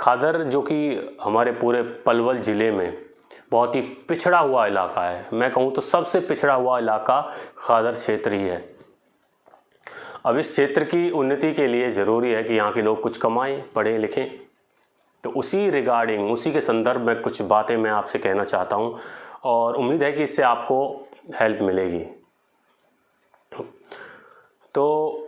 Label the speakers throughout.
Speaker 1: खादर जो कि हमारे पूरे पलवल ज़िले में बहुत ही पिछड़ा हुआ इलाका है, मैं कहूँ तो सबसे पिछड़ा हुआ इलाका खादर क्षेत्र ही है। अब इस क्षेत्र की उन्नति के लिए ज़रूरी है कि यहाँ के लोग कुछ कमाएं, पढ़ें लिखें। तो उसी रिगार्डिंग, उसी के संदर्भ में कुछ बातें मैं आपसे कहना चाहता हूँ और उम्मीद है कि इससे आपको हेल्प मिलेगी। तो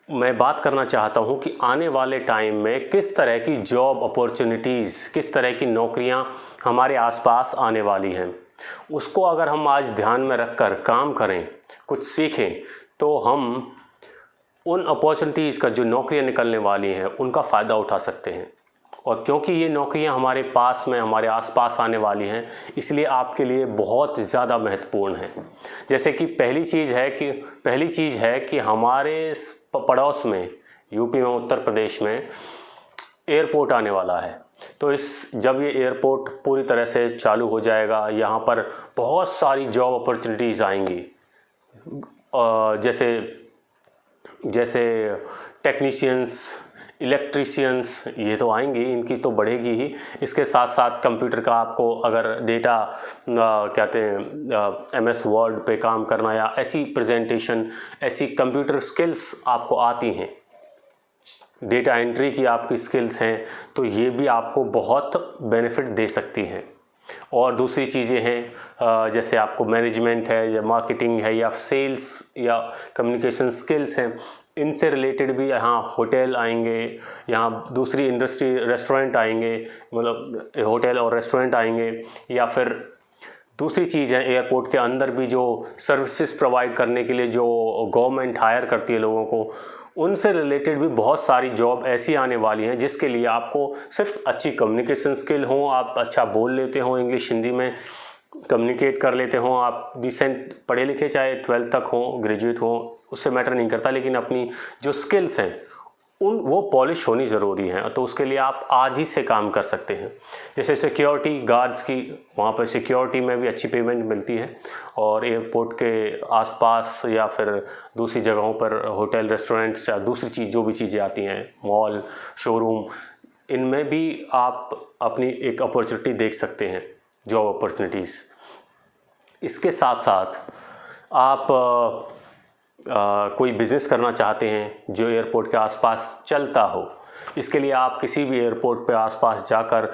Speaker 1: मैं बात करना चाहता हूँ कि आने वाले टाइम में किस तरह की जॉब अपॉर्चुनिटीज़, किस तरह की नौकरियाँ हमारे आसपास आने वाली हैं। उसको अगर हम आज ध्यान में रखकर काम करें, कुछ सीखें, तो हम उन अपॉर्चुनिटीज़ का, जो नौकरियाँ निकलने वाली हैं, उनका फ़ायदा उठा सकते हैं। और क्योंकि ये नौकरियां हमारे पास में, हमारे आसपास आने वाली हैं, इसलिए आपके लिए बहुत ज़्यादा महत्वपूर्ण है। जैसे कि पहली चीज़ है कि हमारे पड़ोस में, यूपी में, उत्तर प्रदेश में एयरपोर्ट आने वाला है। तो जब ये एयरपोर्ट पूरी तरह से चालू हो जाएगा, यहाँ पर बहुत सारी जॉब अपॉर्चुनिटीज़ आएंगी। जैसे टेक्नीशियंस, इलेक्ट्रीशियंस, ये तो आएंगी, इनकी तो बढ़ेगी ही। इसके साथ साथ कंप्यूटर का, आपको अगर डेटा कहते हैं MS वर्ड पे काम करना, या ऐसी प्रेजेंटेशन, ऐसी कंप्यूटर स्किल्स आपको आती हैं, डेटा एंट्री की आपकी स्किल्स हैं, तो ये भी आपको बहुत बेनिफिट दे सकती हैं। और दूसरी चीज़ें हैं, जैसे आपको मैनेजमेंट है, या मार्केटिंग है, या सेल्स, या कम्युनिकेशन स्किल्स हैं, इनसे रिलेटेड भी यहाँ होटल आएंगे, यहाँ दूसरी इंडस्ट्री, रेस्टोरेंट आएंगे, मतलब होटल और रेस्टोरेंट आएंगे। या फिर दूसरी चीज़ है, एयरपोर्ट के अंदर भी जो सर्विसेज प्रोवाइड करने के लिए जो गवर्नमेंट हायर करती है लोगों को, उनसे रिलेटेड भी बहुत सारी जॉब ऐसी आने वाली हैं, जिसके लिए आपको सिर्फ अच्छी कम्युनिकेशन स्किल हो, आप अच्छा बोल लेते हो, इंग्लिश हिंदी में कम्युनिकेट कर लेते हो, आप डिसेंट पढ़े लिखे, चाहे 12th तक हो, ग्रेजुएट हो, उससे मैटर नहीं करता, लेकिन अपनी जो स्किल्स हैं वो पॉलिश होनी ज़रूरी है। तो उसके लिए आप आज ही से काम कर सकते हैं। जैसे सिक्योरिटी गार्ड्स की, वहाँ पर सिक्योरिटी में भी अच्छी पेमेंट मिलती है, और एयरपोर्ट के आसपास या फिर दूसरी जगहों पर होटल, रेस्टोरेंट्स, या दूसरी चीज़, जो भी चीज़ें आती हैं, मॉल, शोरूम, इनमें भी आप अपनी एक अपॉर्चुनिटी देख सकते हैं, जॉब अपॉर्चुनिटीज़। इसके साथ साथ आप कोई बिज़नेस करना चाहते हैं जो एयरपोर्ट के आसपास चलता हो, इसके लिए आप किसी भी एयरपोर्ट पे आसपास जाकर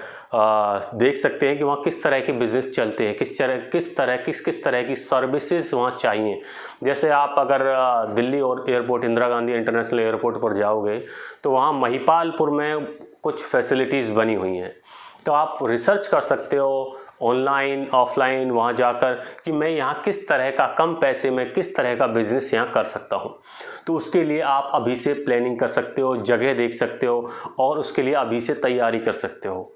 Speaker 1: देख सकते हैं कि वहाँ किस तरह के बिज़नेस चलते हैं, किस तरह की सर्विसेज वहाँ चाहिए। जैसे आप अगर दिल्ली और airport, Indira Gandhi international airport पर जाओगे, तो वहाँ महिपालपुर में कुछ फैसिलिटीज़ बनी हुई हैं। तो आप रिसर्च कर सकते हो ऑनलाइन, ऑफलाइन, वहाँ जाकर कि मैं यहाँ किस तरह का, कम पैसे में किस तरह का बिज़नेस यहाँ कर सकता हूँ। तो उसके लिए आप अभी से प्लानिंग कर सकते हो, जगह देख सकते हो, और उसके लिए अभी से तैयारी कर सकते हो।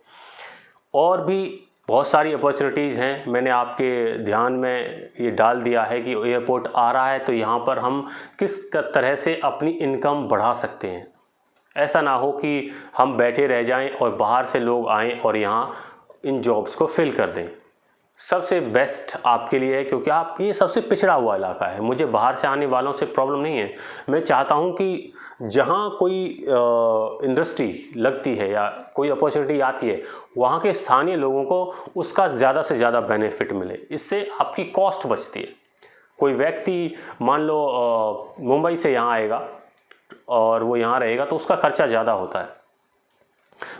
Speaker 1: और भी बहुत सारी अपॉर्चुनिटीज़ हैं, मैंने आपके ध्यान में ये डाल दिया है कि एयरपोर्ट आ रहा है, तो यहाँ पर हम किस तरह से अपनी इनकम बढ़ा सकते हैं। ऐसा ना हो कि हम बैठे रह जाएं और बाहर से लोग आएं और यहाँ इन जॉब्स को फिल कर दें। सबसे बेस्ट आपके लिए है, क्योंकि आप, ये सबसे पिछड़ा हुआ इलाका है। मुझे बाहर से आने वालों से प्रॉब्लम नहीं है। मैं चाहता हूँ कि जहाँ कोई इंडस्ट्री लगती है या कोई अपॉर्चुनिटी आती है, वहाँ के स्थानीय लोगों को उसका ज़्यादा से ज़्यादा बेनिफिट मिले। इससे आपकी कॉस्ट बचती है। कोई व्यक्ति मान लो मुंबई से यहाँ आएगा और वो यहाँ रहेगा, तो उसका खर्चा ज़्यादा होता है।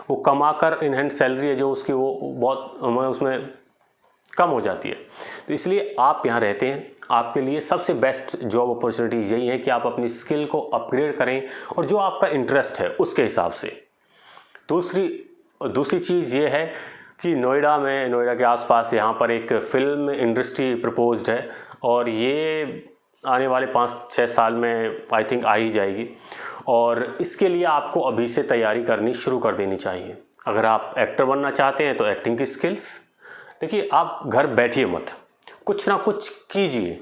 Speaker 1: वो कमाकर इन हैंड सैलरी है जो उसकी, वो बहुत उसमें कम हो जाती है। तो इसलिए आप यहाँ रहते हैं, आपके लिए सबसे बेस्ट जॉब अपॉर्चुनिटी यही है कि आप अपनी स्किल को अपग्रेड करें, और जो आपका इंटरेस्ट है उसके हिसाब से। दूसरी चीज़ ये है कि नोएडा के आसपास यहाँ पर एक फ़िल्म इंडस्ट्री प्रपोज्ड है, और ये आने वाले 5-6 साल में आई थिंक आ ही जाएगी। और इसके लिए आपको अभी से तैयारी करनी शुरू कर देनी चाहिए। अगर आप एक्टर बनना चाहते हैं तो एक्टिंग की स्किल्स, देखिए, आप घर बैठिए मत, कुछ ना कुछ कीजिए।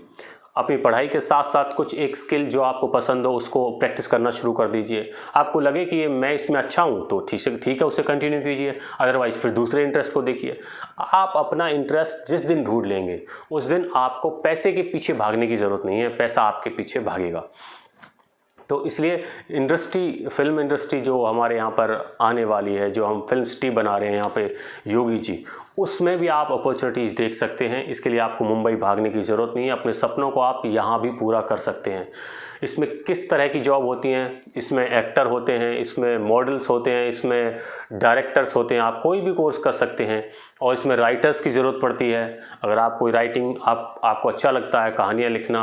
Speaker 1: अपनी पढ़ाई के साथ साथ कुछ एक स्किल जो आपको पसंद हो, उसको प्रैक्टिस करना शुरू कर दीजिए। आपको लगे कि ये मैं इसमें अच्छा हूँ, तो ठीक है, उसे कंटिन्यू कीजिए। अदरवाइज़ फिर दूसरे इंटरेस्ट को देखिए। आप अपना इंटरेस्ट जिस दिन ढूंढ लेंगे, उस दिन आपको पैसे के पीछे भागने की ज़रूरत नहीं है, पैसा आपके पीछे भागेगा। तो इसलिए फिल्म इंडस्ट्री जो हमारे यहाँ पर आने वाली है, जो हम फिल्म सिटी बना रहे हैं यहाँ पे योगी जी, उसमें भी आप अपॉर्चुनिटीज़ देख सकते हैं। इसके लिए आपको मुंबई भागने की ज़रूरत नहीं है, अपने सपनों को आप यहाँ भी पूरा कर सकते हैं। इसमें किस तरह की जॉब होती हैं, इसमें एक्टर होते हैं, इसमें मॉडल्स होते हैं, इसमें डायरेक्टर्स होते हैं, आप कोई भी कोर्स कर सकते हैं। और इसमें राइटर्स की ज़रूरत पड़ती है। अगर आप कोई राइटिंग आपको अच्छा लगता है, कहानियाँ लिखना,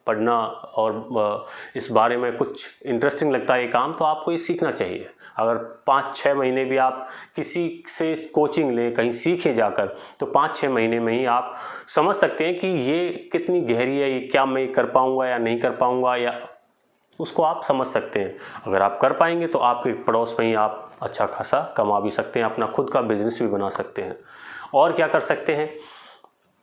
Speaker 1: पढ़ना और इस बारे में कुछ इंटरेस्टिंग लगता है ये काम, तो आपको ये सीखना चाहिए। अगर 5-6 महीने भी आप किसी से कोचिंग लें, कहीं सीखें जाकर, तो 5-6 महीने में ही आप समझ सकते हैं कि ये कितनी गहरी है, ये क्या मैं कर पाऊँगा या नहीं कर पाऊँगा, या उसको आप समझ सकते हैं। अगर आप कर पाएंगे तो आपके पड़ोस में ही आप अच्छा खासा कमा भी सकते हैं, अपना खुद का बिजनेस भी बना सकते हैं। और क्या कर सकते हैं,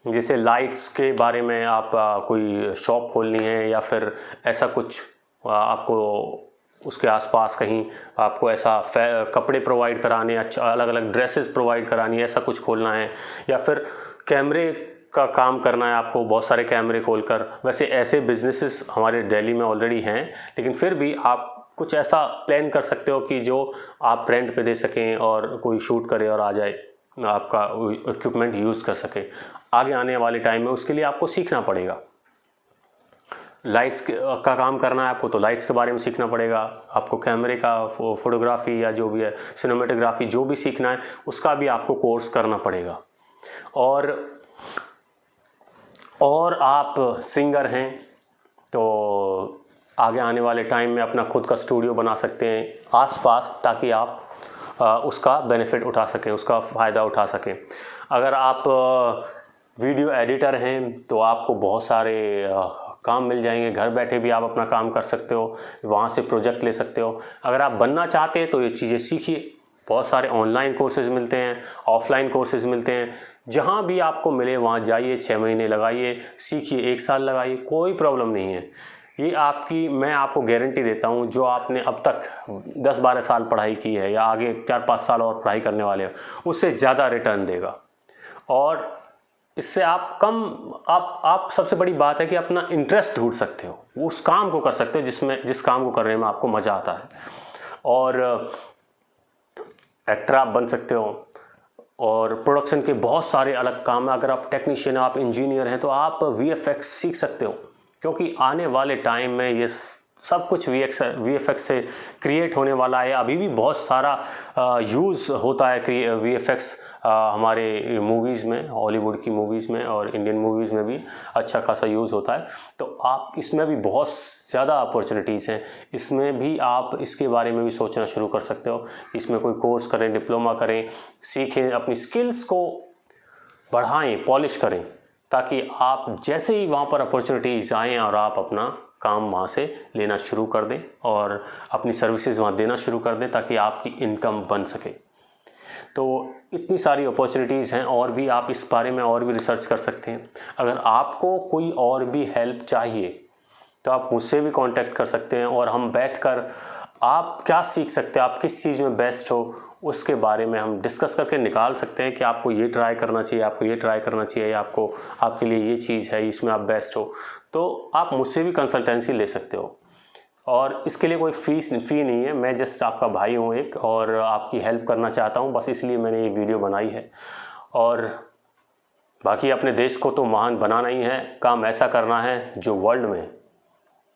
Speaker 1: जैसे लाइट्स के बारे में आप कोई शॉप खोलनी है या फिर ऐसा कुछ आपको उसके आसपास कहीं आपको ऐसा कपड़े प्रोवाइड कराने, अच्छा अलग अलग ड्रेसेस प्रोवाइड करानी है, ऐसा कुछ खोलना है, या फिर कैमरे का काम करना है आपको, बहुत सारे कैमरे खोलकर। वैसे ऐसे बिजनेसेस हमारे दिल्ली में ऑलरेडी हैं, लेकिन फिर भी आप कुछ ऐसा प्लान कर सकते हो कि जो आप रेंट पे दे सकें और कोई शूट करे और आ जाए, आपका इक्विपमेंट यूज़ कर सके। आगे आने वाले टाइम में उसके लिए आपको सीखना पड़ेगा। लाइट्स का काम करना है आपको, तो लाइट्स के बारे में सीखना पड़ेगा। आपको कैमरे का फोटोग्राफी या जो भी है सिनेमेटोग्राफी जो भी सीखना है, उसका भी आपको कोर्स करना पड़ेगा। और आप सिंगर हैं तो आगे आने वाले टाइम में अपना खुद का स्टूडियो बना सकते हैं आसपास, ताकि आप उसका बेनिफिट उठा सकें, उसका फ़ायदा उठा सकें। अगर आप वीडियो एडिटर हैं तो आपको बहुत सारे काम मिल जाएंगे, घर बैठे भी आप अपना काम कर सकते हो, वहाँ से प्रोजेक्ट ले सकते हो। अगर आप बनना चाहते हैं तो ये चीज़ें सीखिए। बहुत सारे ऑनलाइन कोर्सेज मिलते हैं, ऑफलाइन कोर्सेज मिलते हैं, जहाँ भी आपको मिले वहाँ जाइए, 6 महीने लगाइए, सीखिए, 1 साल लगाइए, कोई प्रॉब्लम नहीं है। ये मैं आपको गारंटी देता हूँ, जो आपने अब तक 10-12 साल पढ़ाई की है या आगे 4-5 साल और पढ़ाई करने वाले हो, उससे ज़्यादा रिटर्न देगा। और इससे आप सबसे बड़ी बात है कि अपना इंटरेस्ट ढूंढ सकते हो, उस काम को कर सकते हो जिस काम को करने में आपको मज़ा आता है। और एक्टर आप बन सकते हो, और प्रोडक्शन के बहुत सारे अलग काम है। अगर आप टेक्नीशियन, आप इंजीनियर हैं, तो आप VFX सीख सकते हो, क्योंकि आने वाले टाइम में ये सब कुछ VFX से क्रिएट होने वाला है। अभी भी बहुत सारा यूज़ होता है VFX हमारे मूवीज़ में, हॉलीवुड की मूवीज़ में और इंडियन मूवीज़ में भी अच्छा खासा यूज़ होता है। तो आप इसमें भी बहुत ज़्यादा अपॉर्चुनिटीज़ हैं, इसमें भी आप इसके बारे में भी सोचना शुरू कर सकते हो। इसमें कोई कोर्स करें, डिप्लोमा करें, सीखें, अपनी स्किल्स को बढ़ाएं, पॉलिश करें, ताकि आप जैसे ही वहाँ पर अपॉर्चुनिटीज़ आएँ और आप अपना काम वहाँ से लेना शुरू कर दें और अपनी सर्विसेज वहाँ देना शुरू कर दें, ताकि आपकी इनकम बन सके। तो इतनी सारी अपॉर्चुनिटीज़ हैं, और भी आप इस बारे में और भी रिसर्च कर सकते हैं। अगर आपको कोई और भी हेल्प चाहिए तो आप मुझसे भी कांटेक्ट कर सकते हैं, और हम बैठकर आप क्या सीख सकते हैं, आप किस चीज़ में बेस्ट हो, उसके बारे में हम डिस्कस करके निकाल सकते हैं कि आपको ये ट्राई करना चाहिए, आपको ये ट्राई करना चाहिए, आपके लिए ये चीज़ है, इसमें आप बेस्ट हो। तो आप मुझसे भी कंसल्टेंसी ले सकते हो, और इसके लिए कोई फ़ी नहीं है। मैं जस्ट आपका भाई हूँ एक, और आपकी हेल्प करना चाहता हूँ, बस इसलिए मैंने ये वीडियो बनाई है। और बाकी अपने देश को तो महान बनाना ही है, काम ऐसा करना है जो वर्ल्ड में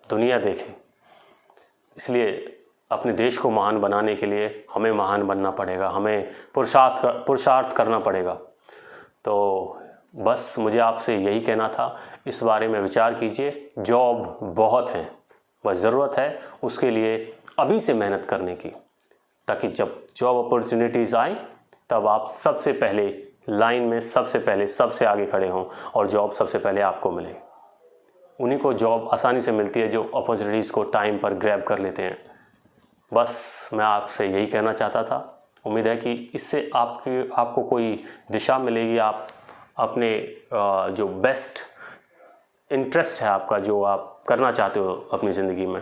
Speaker 1: दुनिया देखे। इसलिए अपने देश को महान बनाने के लिए हमें महान बनना पड़ेगा, हमें पुरुषार्थ करना पड़ेगा। तो बस मुझे आपसे यही कहना था, इस बारे में विचार कीजिए। जॉब बहुत हैं, बस ज़रूरत है उसके लिए अभी से मेहनत करने की, ताकि जब जॉब अपॉर्चुनिटीज़ आए तब आप सबसे पहले लाइन में, सबसे पहले, सबसे आगे खड़े हों और जॉब सबसे पहले आपको मिले। उन्हीं को जॉब आसानी से मिलती है जो अपॉर्चुनिटीज़ को टाइम पर ग्रैब कर लेते हैं। बस मैं आपसे यही कहना चाहता था। उम्मीद है कि इससे आपको कोई दिशा मिलेगी। आप अपने जो बेस्ट इंटरेस्ट है आपका, जो आप करना चाहते हो अपनी ज़िंदगी में,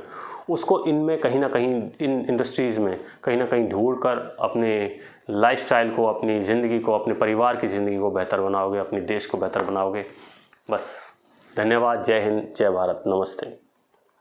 Speaker 1: उसको इनमें कहीं ना कहीं, इन इंडस्ट्रीज़ में कहीं ना कहीं ढूंढ कर अपने लाइफस्टाइल को, अपनी ज़िंदगी को, अपने परिवार की ज़िंदगी को बेहतर बनाओगे, अपने देश को बेहतर बनाओगे। बस धन्यवाद। जय हिंद, जय भारत, नमस्ते।